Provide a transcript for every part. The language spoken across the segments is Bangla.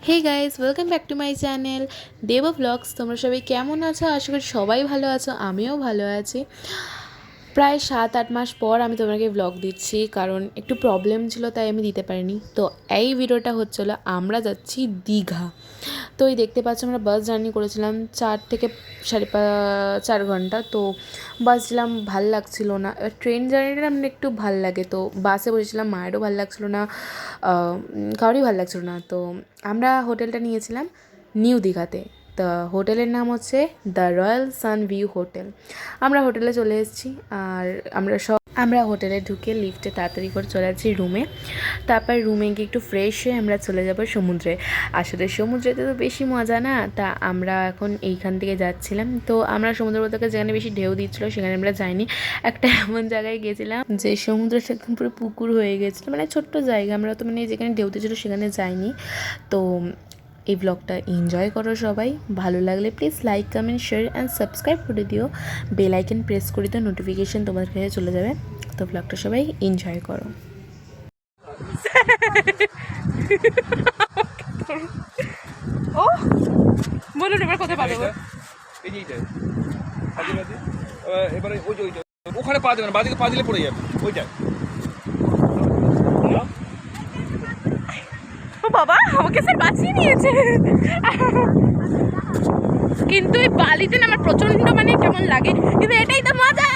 Hey guys, welcome back to my channel Dev vlogs. তোমরা সবাই কেমন আছো? আশা করি সবাই ভালো আছো, আমিও ভালো আছি। প্রায় 7-8 মাস পর আমি তোমাকে ব্লগ দিচ্ছি, কারণ একটু প্রবলেম ছিল, তাই আমি দিতে পারিনি। তো এই ভিডিওটা হচ্ছিলো আমরা যাচ্ছি দীঘা। তো এই দেখতে পাচ্ছ, আমরা বাস জার্নি করেছিলাম 4 থেকে 4.5 ঘন্টা। তো বাসছিলাম, ভাল লাগছিল না। ট্রেন জার্নিটা আমরা একটু ভাল লাগে, তো বাসে বসেছিলাম, মায়েরও ভাল লাগছিলো না, কারোরই ভাল লাগছিলো না। তো আমরা হোটেলটা নিয়েছিলাম নিউ দীঘাতে। তো হোটেলের নাম হচ্ছে the royal sun view hotel. আমরা হোটেলে চলে এসেছি, আর আমরা হোটেলে ঢুকে লিফটে তাড়াতাড়ি করে চলে যাচ্ছি রুমে। তারপর রুমে গিয়ে একটু ফ্রেশ হয়ে আমরা চলে যাব সমুদ্রে। আসলে সমুদ্রেতে তো বেশি মজা না, তা আমরা এখন এইখান থেকে যাচ্ছিলাম। তো আমরা সমুদ্র বলতে যেখানে বেশি ঢেউ দিচ্ছিলো সেখানে আমরা যাইনি। একটা এমন জায়গায় গেছিলাম যে সমুদ্রটা একদম পুরো পুকুর হয়ে গেছিলো, মানে ছোট্ট জায়গা। আমরা তো মানে যেখানে ঢেউ দিচ্ছিলো সেখানে যাইনি। তো এই ব্লগটা এনজয় করো সবাই। ভালো লাগলে please like, comment, share and subscribe করে দিও। বেল আইকন প্রেস করে দিও, নোটিফিকেশান তোমার কাছে চলে যাবে। তো ব্লগটা সবাই এনজয় করো। ও বলুন, এবার কোথায় পা দেবো? এবারে ওই যে ওখানে পা দেবেন, বাদিকে পা দিলে পড়ে যাবে ওইটা। ও বাবা, আমাকে স্যার বাঁচিয়ে নিয়েছে। কিন্তু এই বালিতে না আমার প্রচন্ড মানে কেমন লাগে, কিন্তু এটাই তো মজা।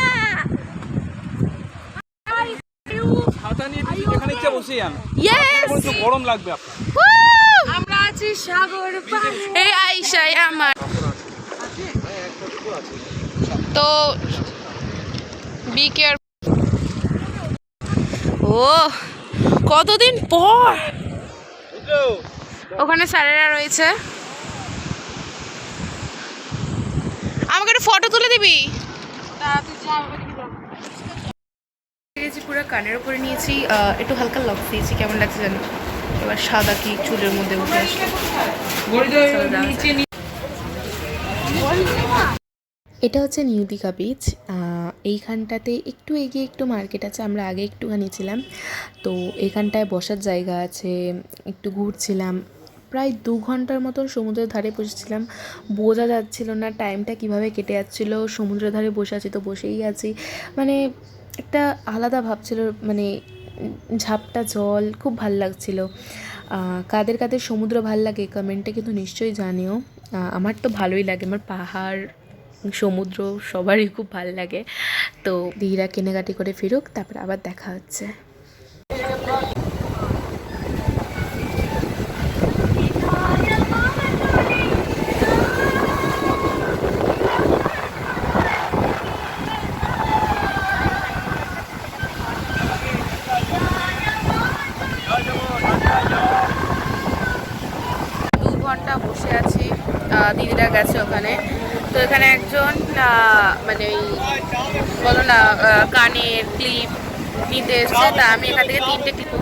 ছাতা নিয়ে এখানে ইচ্ছা বসে যান, গরম লাগবে আপনার। আমরা আছি সাগর পাড়ে, এই আইসাই আমার। তো বি কেয়ার। ও কতদিন পর ওখানে স্যারেরা রয়েছে। আমাকে একটু ফটো তুলে দিবি? গেছি পুরো কানের উপরে নিয়েছি, একটু হালকা লক দিয়েছি, কেমন লাগছে জানো। এবার সাদা কি চুলের মধ্যে উঠে আসলো। এটা হচ্ছে নিউ দীঘা বিচ। এইখানটাতে একটু এগিয়ে একটু মার্কেট আছে, আমরা আগে একটুখানি ছিলাম। তো এখানটায় বসার জায়গা আছে, একটু ঘুরছিলাম। প্রায় 2 ঘন্টার মতন সমুদ্রের ধারে বসেছিলাম, বোঝা যাচ্ছিল না টাইমটা কিভাবে কেটে যাচ্ছিলো। সমুদ্রের ধারে বসে আছি তো বসেই আছি, মানে একটা আলাদা ভাব ছিল, মানে ঝাপটা জল, খুব ভাল লাগছিলো। কাদের কাদের সমুদ্র ভাল লাগে কমেন্টে কিন্তু নিশ্চয়ই জানিও। আমার তো ভালোই লাগে, আমার পাহাড় সমুদ্র সবারই খুব ভাল লাগে। তো দিদিরা কেনাকাটি করে ফিরুক, তারপর আবার দেখা হচ্ছে। ঘন্টা বসে আছি, দিদিরা গেছে ওখানে। তো এখানে একজন মানে ওই বলো না কানের ক্লিপ নিতে এসছে, তা আমি এখান থেকে 3টে ক্লিপ।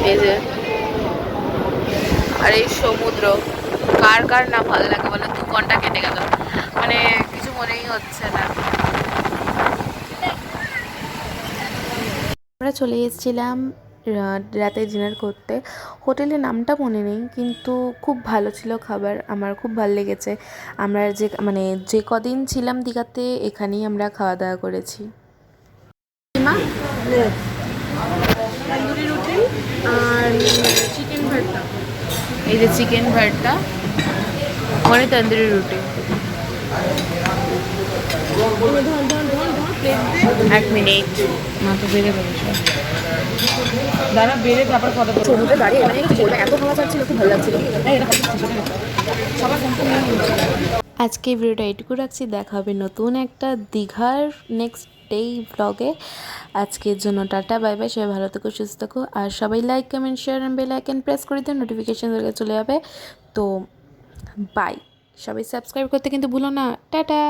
এই যে, আর এই সমুদ্র কার কার না ভালো লাগে বলো। 2 ঘন্টা কেটে গেল, মানে কিছু মনেই হচ্ছে না। আমরা চলে এসেছিলাম রাতে ডিনার করতে। হোটেলের নামটা মনে নেই, কিন্তু খুব ভালো ছিল খাবার, আমার খুব ভালো লেগেছে। আমরা যে কদিন ছিলাম দীঘাতে এখানেই আমরা খাওয়া দাওয়া করেছি। তন্দুরি রুটি আর চিকেন ভর্তা। এই যে চিকেন ভর্তা, ওখানে তন্দুরি রুটি। 1 মিনিট, মাথা বেড়ে বলেছে দাঁড়া, বেড়ে তারপর কথা বলবো। সমুদ্রে দাঁড়িয়ে মানে কিছু বলবো, এত ভালো চাচ্ছিল, খুব ভালো লাগছিল। আজকে ভিডিওটা এটুকু রাখছি, দেখা হবে নতুন একটা দীঘার নেক্সট ডে ব্লগে। আজকের জন্য টাটা, বাই বাই। সবাই ভালো থেকো, সুস্থ থাকো, আর সবাই like, comment, share and bell icon press করে দিও, নোটিফিকেশান চলে যাবে। তো বাই, সবাই সাবস্ক্রাইব করতে কিন্তু ভুলো না। টাটা।